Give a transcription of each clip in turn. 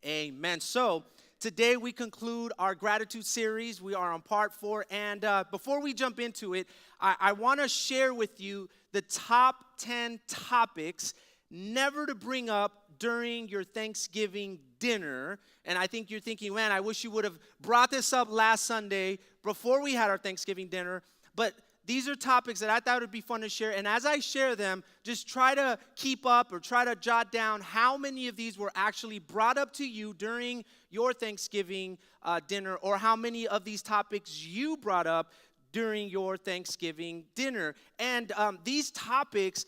Amen. So today we conclude our gratitude series. We are on part 4. And before we jump into it, I want to share with you the top 10 topics never to bring up during your Thanksgiving dinner. And I think you're thinking, man, I wish you would have brought this up last Sunday before we had our Thanksgiving dinner. But these are topics that I thought would be fun to share. And as I share them, just try to keep up or try to jot down how many of these were actually brought up to you during your Thanksgiving dinner, or how many of these topics you brought up during your Thanksgiving dinner. And these topics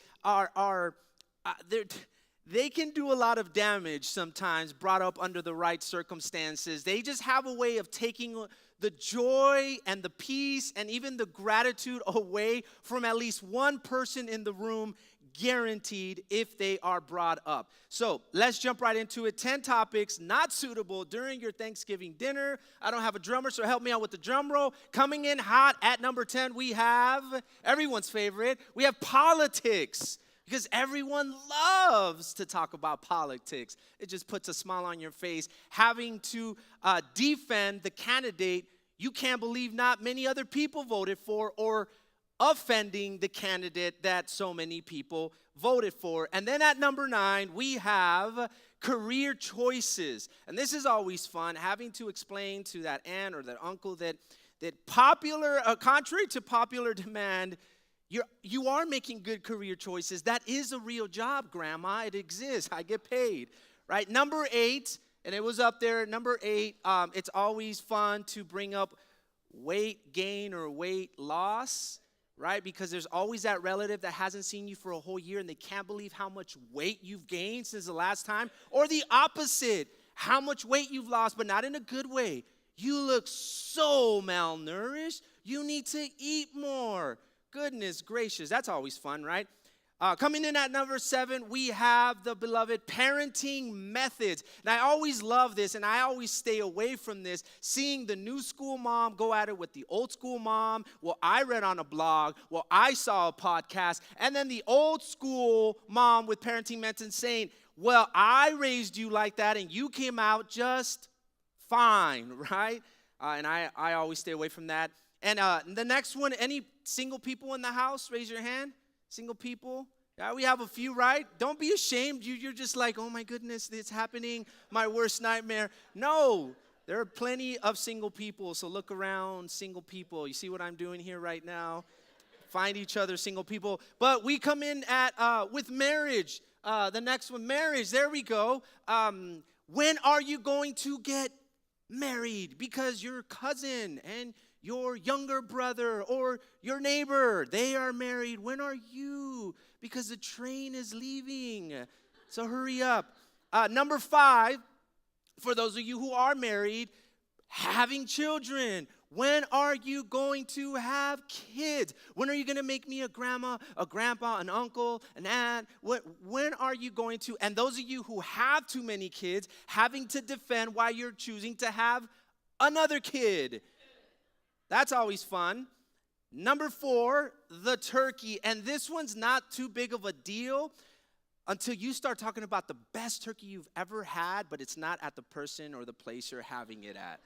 they can do a lot of damage sometimes, brought up under the right circumstances. They just have a way of taking the joy and the peace and even the gratitude away from at least one person in the room, guaranteed, if they are brought up. So let's jump right into it. 10 topics not suitable during your Thanksgiving dinner. I don't have a drummer, so help me out with the drum roll. Coming in hot at number 10, we have everyone's favorite. We have politics. Because everyone loves to talk about politics. It just puts a smile on your face. Having to defend the candidate you can't believe not many other people voted for, or offending the candidate that so many people voted for. And then at number 9, we have career choices. And this is always fun, having to explain to that aunt or that uncle that contrary to popular demand, you are making good career choices. That is a real job, Grandma. It exists. I get paid, right? Number 8, and it was up there. Number 8, it's always fun to bring up weight gain or weight loss, right? Because there's always that relative that hasn't seen you for a whole year, and they can't believe how much weight you've gained since the last time. Or the opposite, how much weight you've lost, but not in a good way. You look so malnourished. You need to eat more. Goodness gracious, that's always fun, right? Coming in at number 7, we have the beloved parenting methods. And I always love this, and I always stay away from this, seeing the new school mom go at it with the old school mom. Well, I read on a blog. Well, I saw a podcast. And then the old school mom with parenting methods saying, well, I raised you like that, and you came out just fine, right? And I always stay away from that. And the next one, any single people in the house? Raise your hand. Single people. Yeah, we have a few, right? Don't be ashamed. You're just like, oh my goodness, it's happening. My worst nightmare. No, there are plenty of single people. So look around, single people. You see what I'm doing here right now? Find each other, single people. But we come in at with marriage. The next one, marriage. There we go. When are you going to get married? Because your cousin and your younger brother or your neighbor, they are married. When are you? Because the train is leaving. So hurry up. Number 5, for those of you who are married, having children. When are you going to have kids? When are you going to make me a grandma, a grandpa, an uncle, an aunt? When are you going to? And those of you who have too many kids, having to defend why you're choosing to have another kid. That's always fun. Number 4, the turkey. And this one's not too big of a deal until you start talking about the best turkey you've ever had, but it's not at the person or the place you're having it at.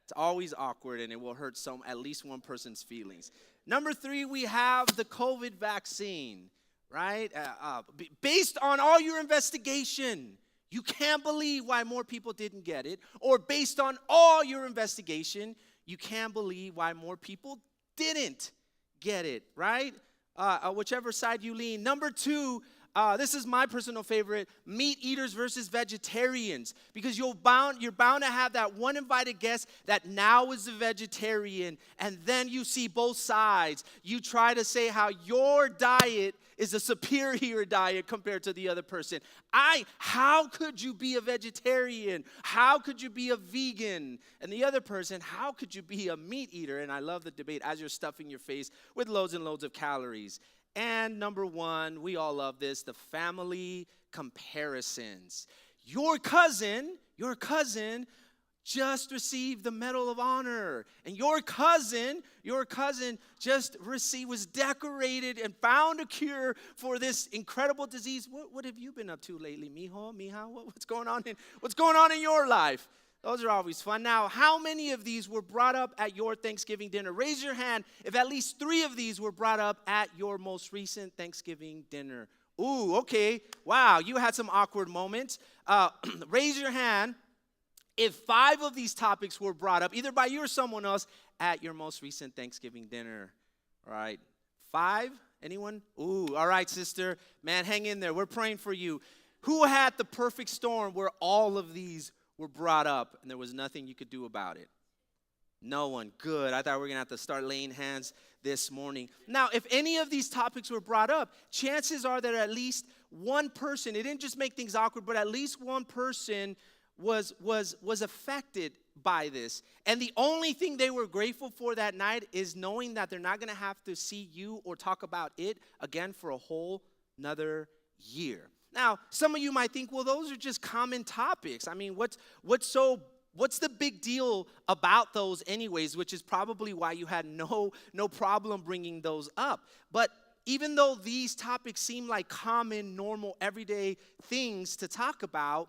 It's always awkward, and it will hurt at least one person's feelings. Number 3, we have the COVID vaccine, right? Based on all your investigation, you can't believe why more people didn't get it. Or based on all your investigation, you can't believe why more people didn't get it, right? Whichever side you lean. Number 2, this is my personal favorite, meat eaters versus vegetarians. Because you're bound to have that one invited guest that now is a vegetarian. And then you see both sides. You try to say how your diet is a superior diet compared to the other person. How could you be a vegetarian? How could you be a vegan? And the other person, how could you be a meat eater? And I love the debate as you're stuffing your face with loads and loads of calories. And number 1, we all love this, the family comparisons. Your cousin just received the Medal of Honor. And your cousin just was decorated and found a cure for this incredible disease. What have you been up to lately, Mija? What's going on in your life? Those are always fun. Now, how many of these were brought up at your Thanksgiving dinner? Raise your hand if at least 3 of these were brought up at your most recent Thanksgiving dinner. Ooh, okay. Wow, you had some awkward moments. Raise your hand if 5 of these topics were brought up, either by you or someone else, at your most recent Thanksgiving dinner. All right. 5? Anyone? Ooh, all right, sister. Man, hang in there. We're praying for you. Who had the perfect storm where all of these were brought up and there was nothing you could do about it? No one. Good. I thought we were going to have to start laying hands this morning. Now, if any of these topics were brought up, chances are that at least one person, it didn't just make things awkward, but at least one person was affected by this. And the only thing they were grateful for that night is knowing that they're not going to have to see you or talk about it again for a whole nother year. Now, some of you might think, well, those are just common topics. I mean, what's the big deal about those anyways, which is probably why you had no problem bringing those up. But even though these topics seem like common, normal, everyday things to talk about,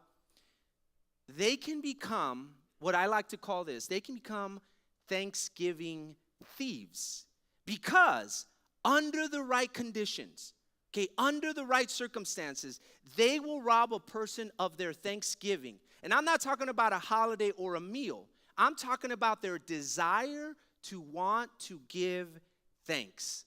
they can become what I like to call this. They can become Thanksgiving thieves. Because under the right conditions, under the right circumstances, they will rob a person of their Thanksgiving. And I'm not talking about a holiday or a meal. I'm talking about their desire to want to give thanks.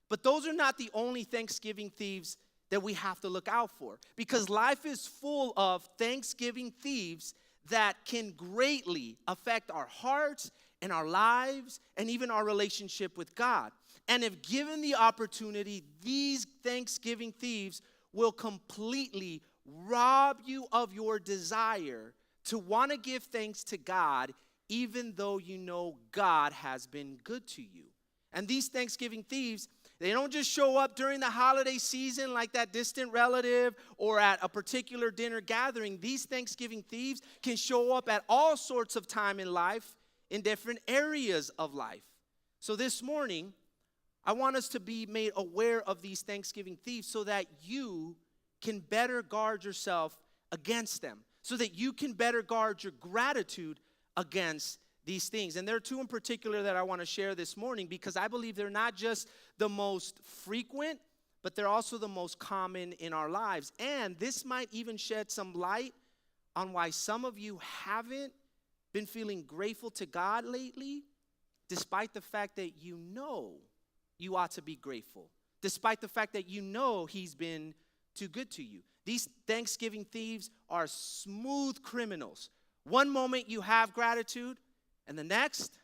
But those are not the only Thanksgiving thieves that we have to look out for. Because life is full of Thanksgiving thieves that can greatly affect our hearts and our lives and even our relationship with God. And if given the opportunity, these Thanksgiving thieves will completely rob you of your desire to want to give thanks to God, even though you know God has been good to you. And these Thanksgiving thieves, they don't just show up during the holiday season like that distant relative or at a particular dinner gathering. These Thanksgiving thieves can show up at all sorts of time in life, in different areas of life. So this morning, I want us to be made aware of these Thanksgiving thieves so that you can better guard yourself against them, so that you can better guard your gratitude against these things. And there are 2 in particular that I want to share this morning because I believe they're not just the most frequent, but they're also the most common in our lives. And this might even shed some light on why some of you haven't been feeling grateful to God lately, despite the fact that you know you ought to be grateful, despite the fact that you know He's been too good to you. These Thanksgiving thieves are smooth criminals. One moment you have gratitude, and the next,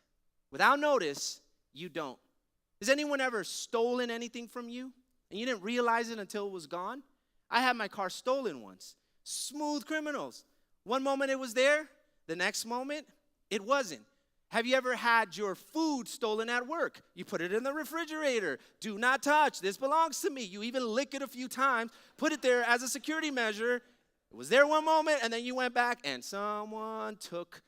without notice, you don't. Has anyone ever stolen anything from you, and you didn't realize it until it was gone? I had my car stolen once. Smooth criminals. One moment it was there, the next moment it wasn't. Have you ever had your food stolen at work? You put it in the refrigerator. Do not touch. This belongs to me. You even lick it a few times, put it there as a security measure. It was there one moment, and then you went back, and someone took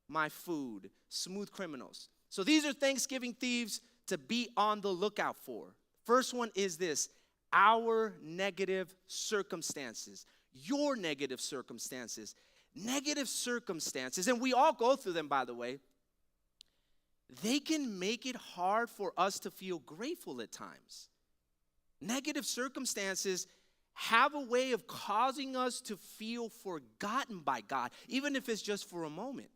my food. Smooth criminals. So these are Thanksgiving thieves to be on the lookout for. First one is this: our negative circumstances. Your negative circumstances. Negative circumstances, and we all go through them, by the way. They can make it hard for us to feel grateful at times. Negative circumstances have a way of causing us to feel forgotten by God, even if it's just for a moment.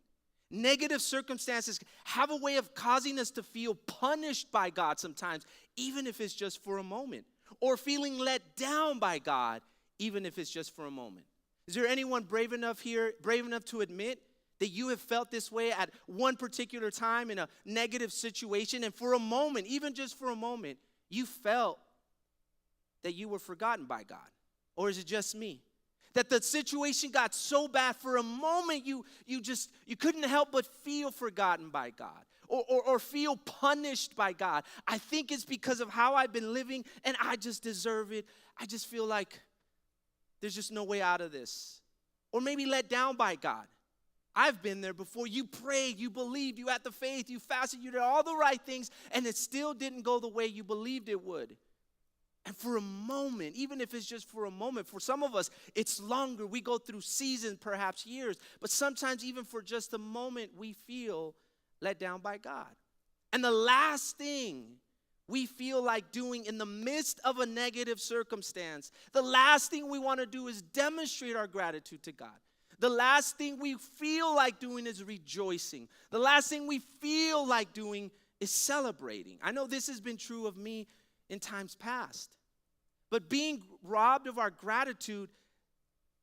Negative circumstances have a way of causing us to feel punished by God sometimes, even if it's just for a moment. Or feeling let down by God, even if it's just for a moment. Is there anyone brave enough here, brave enough to admit that you have felt this way at one particular time in a negative situation, and for a moment, even just for a moment, you felt that you were forgotten by God? Or is it just me? That the situation got so bad for a moment you couldn't help but feel forgotten by God or feel punished by God. I think it's because of how I've been living and I just deserve it. I just feel like there's just no way out of this. Or maybe let down by God. I've been there before. You prayed, you believed, you had the faith, you fasted, you did all the right things, and it still didn't go the way you believed it would. And for a moment, even if it's just for a moment, for some of us, it's longer. We go through seasons, perhaps years, but sometimes even for just a moment, we feel let down by God. And the last thing we feel like doing in the midst of a negative circumstance, the last thing we want to do is demonstrate our gratitude to God. The last thing we feel like doing is rejoicing. The last thing we feel like doing is celebrating. I know this has been true of me in times past. But being robbed of our gratitude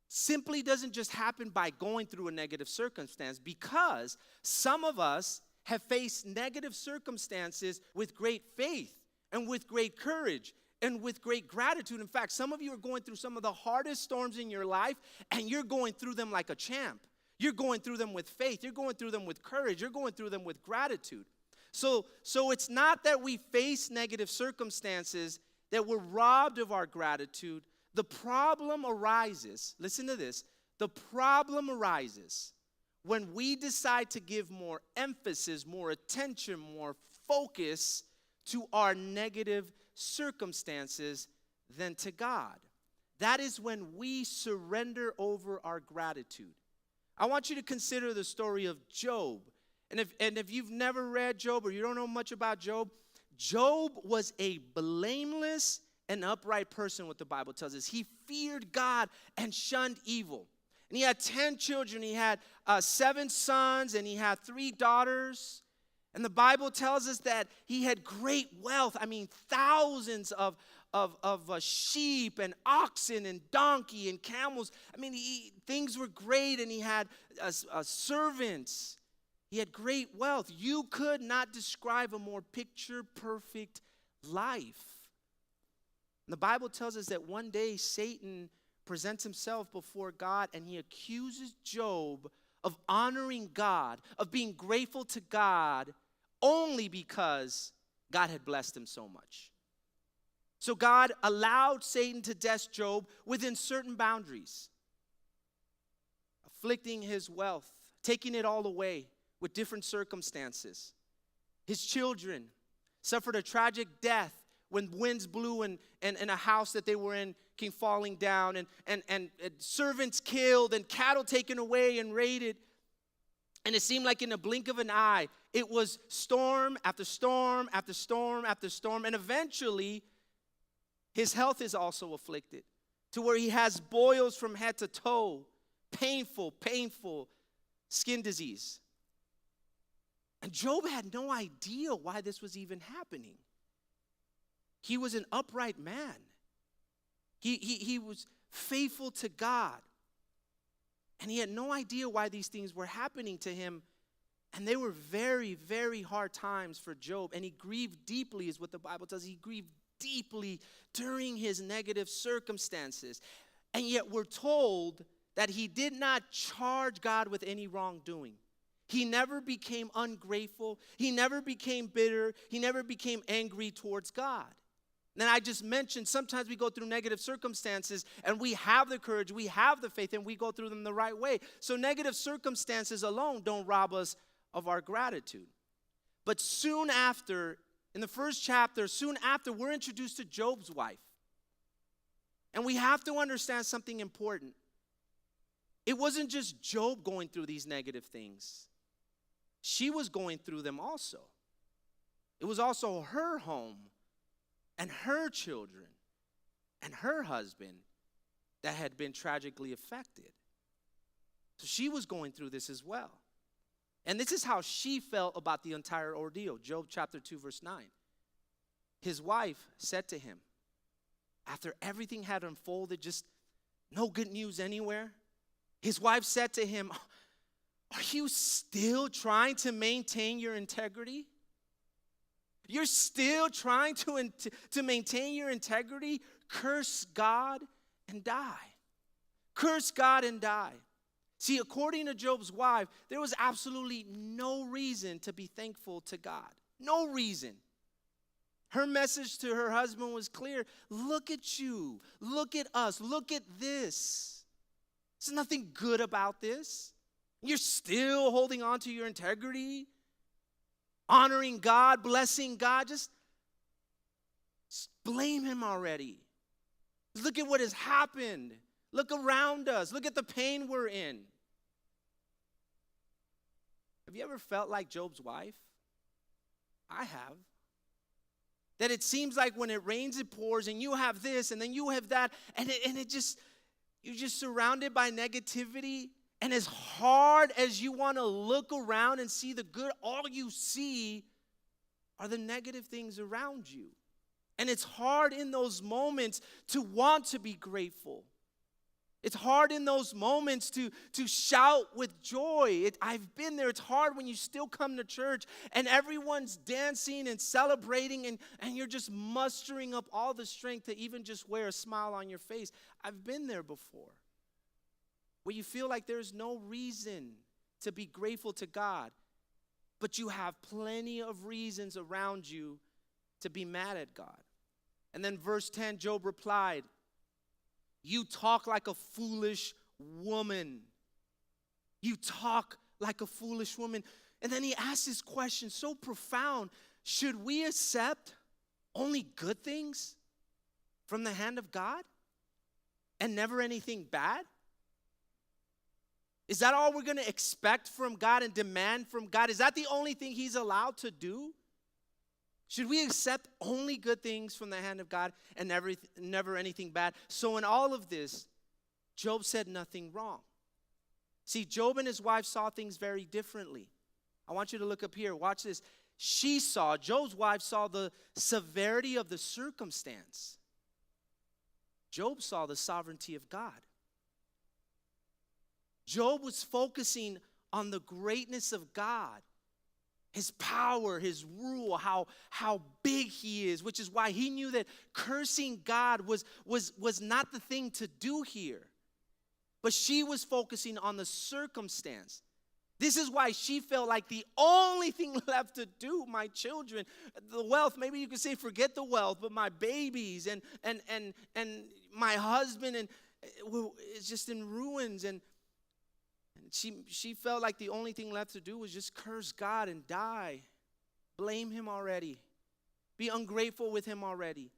simply doesn't just happen by going through a negative circumstance, because some of us have faced negative circumstances with great faith and with great courage and with great gratitude. In fact, some of you are going through some of the hardest storms in your life, and you're going through them like a champ. You're going through them with faith. You're going through them with courage. You're going through them with gratitude. So it's not that we face negative circumstances that we're robbed of our gratitude. The problem arises, listen to this, the problem arises when we decide to give more emphasis, more attention, more focus to our negative circumstances than to God. That is when we surrender over our gratitude. I want you to consider the story of Job. And if you've never read Job, or you don't know much about Job, Job was a blameless and upright person, what the Bible tells us. He feared God and shunned evil. And he had 10 children. He had 7 sons, and he had 3 daughters. And the Bible tells us that he had great wealth. I mean, thousands of sheep and oxen and donkey and camels. I mean, things were great, and he had servants. He had great wealth. You could not describe a more picture-perfect life. And the Bible tells us that one day Satan presents himself before God, and he accuses Job of honoring God, of being grateful to God, only because God had blessed him so much. So God allowed Satan to test Job within certain boundaries, afflicting his wealth, taking it all away with different circumstances. His children suffered a tragic death when winds blew and a house that they were in came falling down, and servants killed and cattle taken away and raided. And it seemed like in a blink of an eye, it was storm after storm after storm after storm. And eventually, his health is also afflicted to where he has boils from head to toe, painful skin disease. And Job had no idea why this was even happening. He was an upright man. He was faithful to God. And he had no idea why these things were happening to him. And they were very, very hard times for Job. And he grieved deeply, is what the Bible tells us. He grieved deeply during his negative circumstances. And yet we're told that he did not charge God with any wrongdoing. He never became ungrateful. He never became bitter. He never became angry towards God. And I just mentioned sometimes we go through negative circumstances and we have the courage, we have the faith, and we go through them the right way. So negative circumstances alone don't rob us of our gratitude. But soon after, in the first chapter, we're introduced to Job's wife. And we have to understand something important. It wasn't just Job going through these negative things. She was going through them also. It was also her home and her children and her husband that had been tragically affected. So she was going through this as well. And this is how she felt about the entire ordeal. Job chapter 2, verse 9. His wife said to him, after everything had unfolded, just no good news anywhere, his wife said to him, are you still trying to maintain your integrity? You're still trying to maintain your integrity? Curse God and die. Curse God and die. See, according to Job's wife, there was absolutely no reason to be thankful to God. No reason. Her message to her husband was clear. Look at you. Look at us. Look at this. There's nothing good about this. You're still holding on to your integrity, honoring God, blessing God. Just blame him already. Look at what has happened. Look around us. Look at the pain we're in. Have you ever felt like Job's wife? I have. That it seems like when it rains, it pours, and you have this, and then you have that, and you're just surrounded by negativity. And as hard as you want to look around and see the good, all you see are the negative things around you. And it's hard in those moments to want to be grateful. It's hard in those moments to shout with joy. I've been there. It's hard when you still come to church and everyone's dancing and celebrating and you're just mustering up all the strength to even just wear a smile on your face. I've been there before. Where you feel like there's no reason to be grateful to God, but you have plenty of reasons around you to be mad at God. And then verse 10, Job replied, "You talk like a foolish woman. You talk like a foolish woman." And then he asked this question so profound: should we accept only good things from the hand of God and never anything bad? Is that all we're going to expect from God and demand from God? Is that the only thing he's allowed to do? Should we accept only good things from the hand of God and never anything bad? So in all of this, Job said nothing wrong. See, Job and his wife saw things very differently. I want you to look up here. Watch this. Job's wife saw the severity of the circumstance. Job saw the sovereignty of God. Job was focusing on the greatness of God, his power, his rule, how big he is, which is why he knew that cursing God was not the thing to do here. But she was focusing on the circumstance. This is why she felt like the only thing left to do, my children, the wealth, maybe you could say forget the wealth, but my babies and my husband, and it's just in ruins. And she felt like the only thing left to do was just curse God and die. Blame him already. Be ungrateful with him already.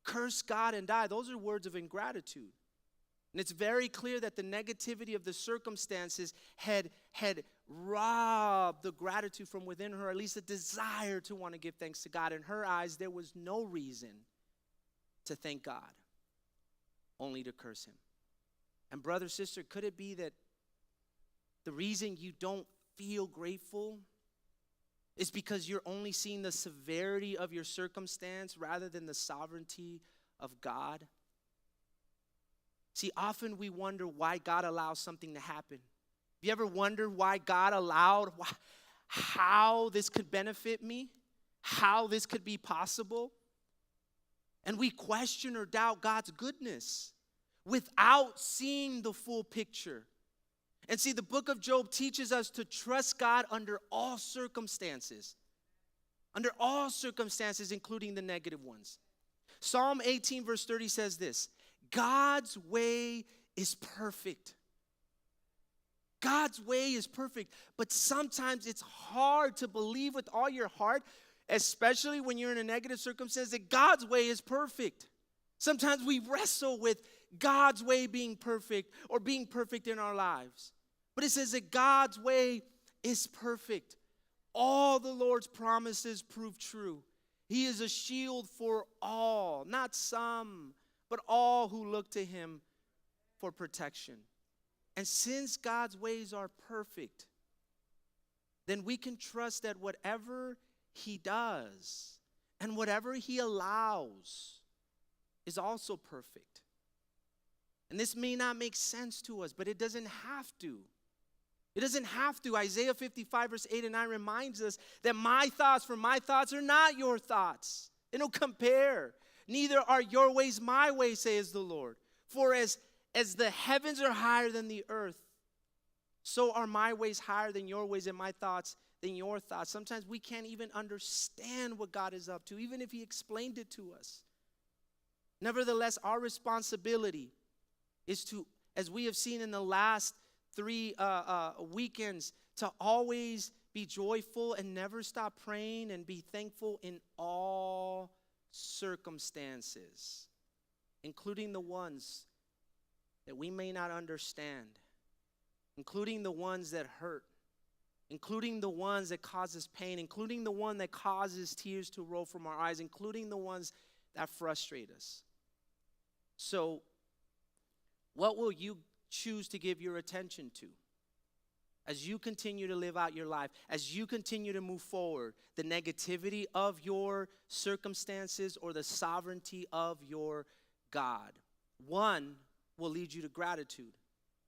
Curse God and die. Those are words of ingratitude. And it's very clear that the negativity of the circumstances had robbed the gratitude from within her, at least a desire to want to give thanks to God. In her eyes, there was no reason to thank God, only to curse him. And brother, sister, could it be that the reason you don't feel grateful is because you're only seeing the severity of your circumstance rather than the sovereignty of God? See, often we wonder why God allows something to happen. Have you ever wondered why God allowed, how this could benefit me, how this could be possible? And we question or doubt God's goodness without seeing the full picture. And see, the book of Job teaches us to trust God under all circumstances. Under all circumstances, including the negative ones. Psalm 18 verse 30 says this: God's way is perfect. God's way is perfect. But sometimes it's hard to believe with all your heart, especially when you're in a negative circumstance, that God's way is perfect. Sometimes we wrestle with God's way being perfect or being perfect in our lives. But it says that God's way is perfect. All the Lord's promises prove true. He is a shield for all, not some, but all who look to him for protection. And since God's ways are perfect, then we can trust that whatever he does and whatever he allows is also perfect. And this may not make sense to us, but it doesn't have to. It doesn't have to. Isaiah 55 verse 8 and 9 reminds us that my thoughts are not your thoughts. They don't compare. Neither are your ways my ways, says the Lord. For as the heavens are higher than the earth, so are my ways higher than your ways and my thoughts than your thoughts. Sometimes we can't even understand what God is up to, even if he explained it to us. Nevertheless, our responsibility is to, as we have seen in the last 3 weekends to always be joyful and never stop praying and be thankful in all circumstances, including the ones that we may not understand, including the ones that hurt, including the ones that cause us pain, including the one that causes tears to roll from our eyes, including the ones that frustrate us. So, what will you choose to give your attention to as you continue to live out your life, as you continue to move forward? The negativity of your circumstances or the sovereignty of your God? One will lead you to gratitude.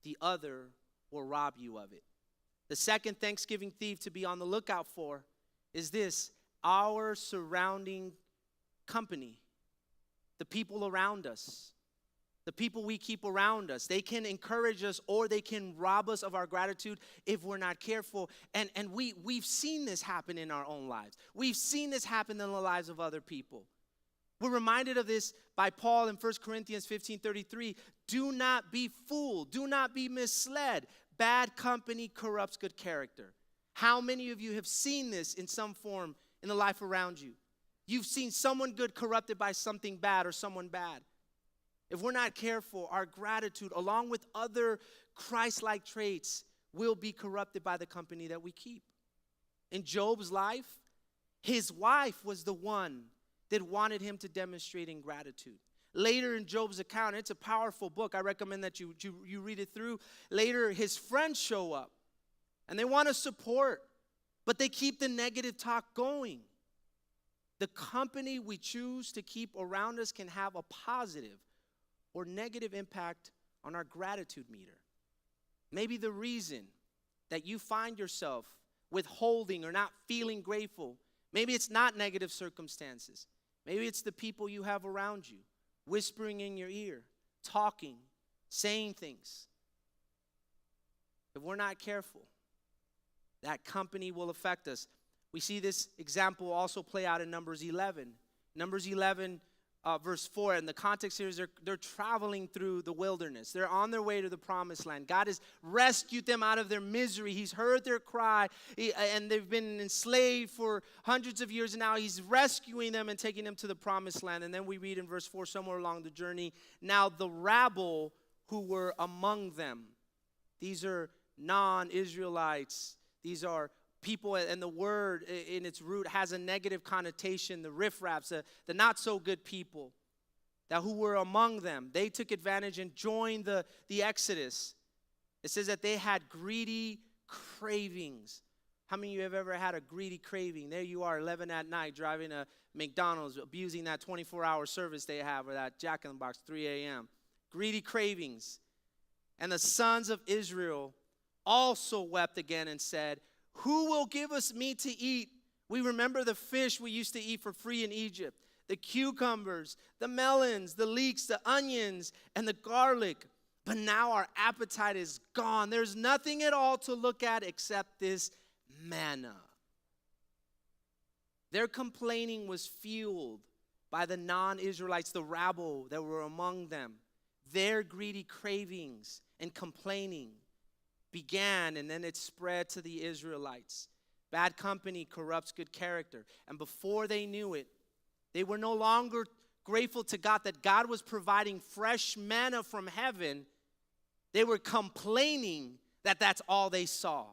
The other will rob you of it. The second Thanksgiving thief to be on the lookout for is this: our surrounding company, the people around us. The people we keep around us, they can encourage us or they can rob us of our gratitude if we're not careful. And we've seen this happen in our own lives. We've seen this happen in the lives of other people. We're reminded of this by Paul in 1 Corinthians 15:33. Do not be fooled. Do not be misled. Bad company corrupts good character. How many of you have seen this in some form in the life around you? You've seen someone good corrupted by something bad or someone bad. If we're not careful, our gratitude, along with other Christ-like traits, will be corrupted by the company that we keep. In Job's life, his wife was the one that wanted him to demonstrate ingratitude. Later in Job's account, it's a powerful book. I recommend that you read it through. Later, his friends show up, and they want to support, but they keep the negative talk going. The company we choose to keep around us can have a positive or negative impact on our gratitude meter. Maybe the reason that you find yourself withholding or not feeling grateful, maybe it's not negative circumstances. Maybe it's the people you have around you, whispering in your ear, talking, saying things. If we're not careful, that company will affect us. We see this example also play out in Numbers 11. Numbers 11, verse 4, and the context here is they're traveling through the wilderness. They're on their way to the promised land. God has rescued them out of their misery. He's heard their cry, and they've been enslaved for hundreds of years, and now he's rescuing them and taking them to the promised land. And then we read in verse 4, somewhere along the journey, now the rabble who were among them. These are non-Israelites. These are people, and the word in its root has a negative connotation. The riffraffs, the not so good people that who were among them, they took advantage and joined the Exodus. It says that they had greedy cravings. How many of you have ever had a greedy craving? There you are, 11 at night, driving a McDonald's, abusing that 24-hour service they have, or that Jack in the Box, 3 a.m. Greedy cravings. And the sons of Israel also wept again and said, who will give us meat to eat? We remember the fish we used to eat for free in Egypt, the cucumbers, the melons, the leeks, the onions, and the garlic. But now our appetite is gone. There's nothing at all to look at except this manna. Their complaining was fueled by the non-Israelites, the rabble that were among them. Their greedy cravings and complaining began, and then it spread to the Israelites. Bad company corrupts good character. And before they knew it, they were no longer grateful to God that God was providing fresh manna from heaven. They were complaining that that's all they saw.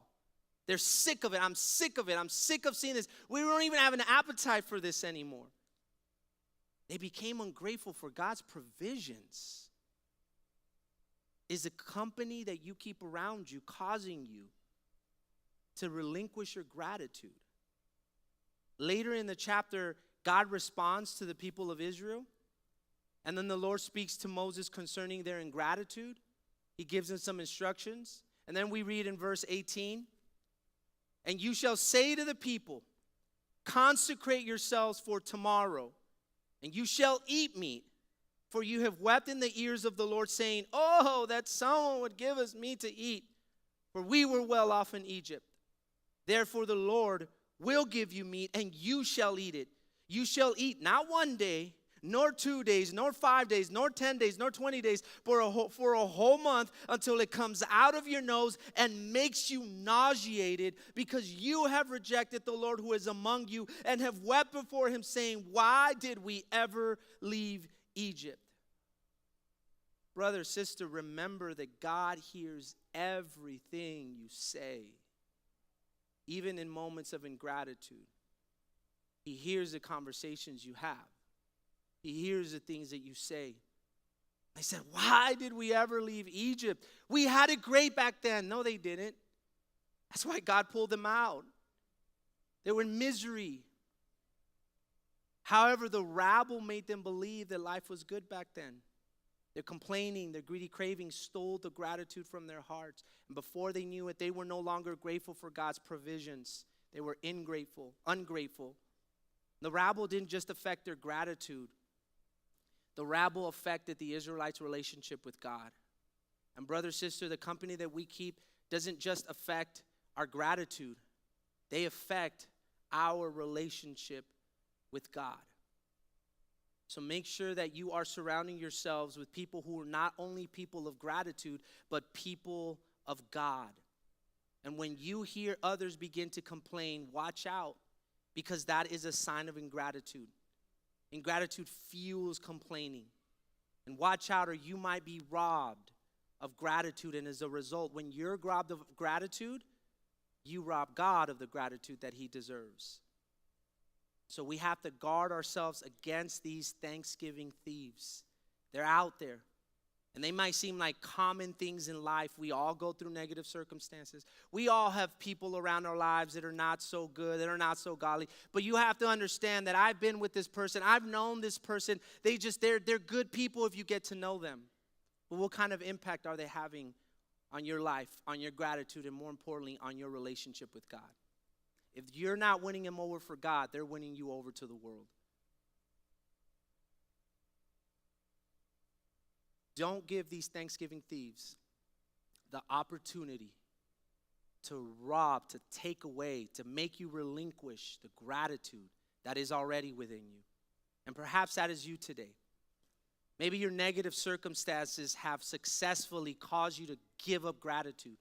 They're sick of it. I'm sick of it. I'm sick of seeing this. We don't even have an appetite for this anymore. They became ungrateful for God's provisions. Is the company that you keep around you causing you to relinquish your gratitude? Later in the chapter, God responds to the people of Israel. And then the Lord speaks to Moses concerning their ingratitude. He gives them some instructions. And then we read in verse 18, and you shall say to the people, consecrate yourselves for tomorrow, and you shall eat meat. For you have wept in the ears of the Lord, saying, oh, that someone would give us meat to eat, for we were well off in Egypt. Therefore the Lord will give you meat, and you shall eat it. You shall eat not one day, nor 2 days, nor 5 days, nor 10 days, nor 20 days, for a whole month until it comes out of your nose and makes you nauseated because you have rejected the Lord who is among you and have wept before him, saying, why did we ever leave Egypt? Brother, sister, remember that God hears everything you say, even in moments of ingratitude. He hears the conversations you have. He hears the things that you say. They said, why did we ever leave Egypt? We had it great back then. No, they didn't. That's why God pulled them out. They were in misery. However, the rabble made them believe that life was good back then. Their complaining, their greedy cravings stole the gratitude from their hearts. And before they knew it, they were no longer grateful for God's provisions. They were ungrateful. The rabble didn't just affect their gratitude. The rabble affected the Israelites' relationship with God. And brother, sister, the company that we keep doesn't just affect our gratitude. They affect our relationship with God. So make sure that you are surrounding yourselves with people who are not only people of gratitude, but people of God. And when you hear others begin to complain, watch out, because that is a sign of ingratitude. Ingratitude fuels complaining. And watch out, or you might be robbed of gratitude. And as a result, when you're robbed of gratitude, you rob God of the gratitude that he deserves. So we have to guard ourselves against these Thanksgiving thieves. They're out there. And they might seem like common things in life. We all go through negative circumstances. We all have people around our lives that are not so good, that are not so godly. But you have to understand that I've been with this person. I've known this person. They're good people if you get to know them. But what kind of impact are they having on your life, on your gratitude, and more importantly, on your relationship with God? If you're not winning them over for God, they're winning you over to the world. Don't give these Thanksgiving thieves the opportunity to rob, to take away, to make you relinquish the gratitude that is already within you. And perhaps that is you today. Maybe your negative circumstances have successfully caused you to give up gratitude.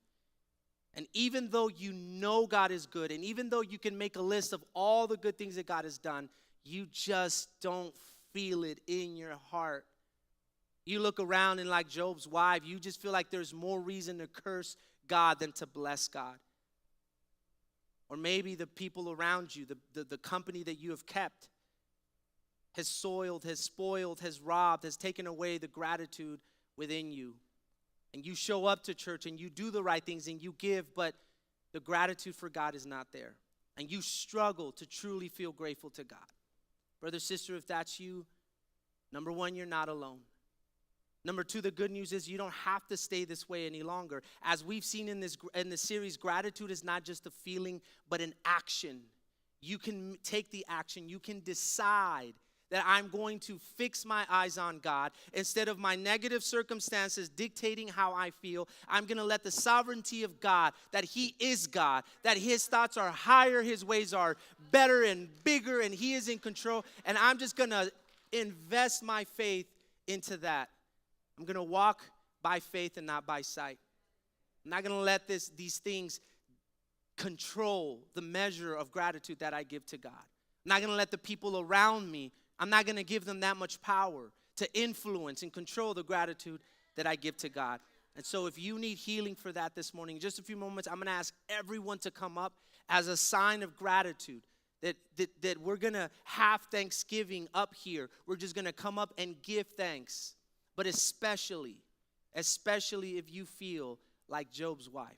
And even though you know God is good, and even though you can make a list of all the good things that God has done, you just don't feel it in your heart. You look around and like Job's wife, you just feel like there's more reason to curse God than to bless God. Or maybe the people around you, the company that you have kept, has soiled, has spoiled, has robbed, has taken away the gratitude within you. And you show up to church and you do the right things and you give, but the gratitude for God is not there. And you struggle to truly feel grateful to God. Brother, sister, if that's you, number one, you're not alone. Number two, the good news is you don't have to stay this way any longer. As we've seen in this series, gratitude is not just a feeling, but an action. You can take the action. You can decide that I'm going to fix my eyes on God. Instead of my negative circumstances dictating how I feel, I'm going to let the sovereignty of God, that he is God, that his thoughts are higher, his ways are better and bigger, and he is in control. And I'm just going to invest my faith into that. I'm going to walk by faith and not by sight. I'm not going to let these things control the measure of gratitude that I give to God. I'm not going to let the people around me, I'm not going to give them that much power to influence and control the gratitude that I give to God. And so if you need healing for that this morning, in just a few moments, I'm going to ask everyone to come up as a sign of gratitude. That we're going to have Thanksgiving up here. We're just going to come up and give thanks. But especially if you feel like Job's wife,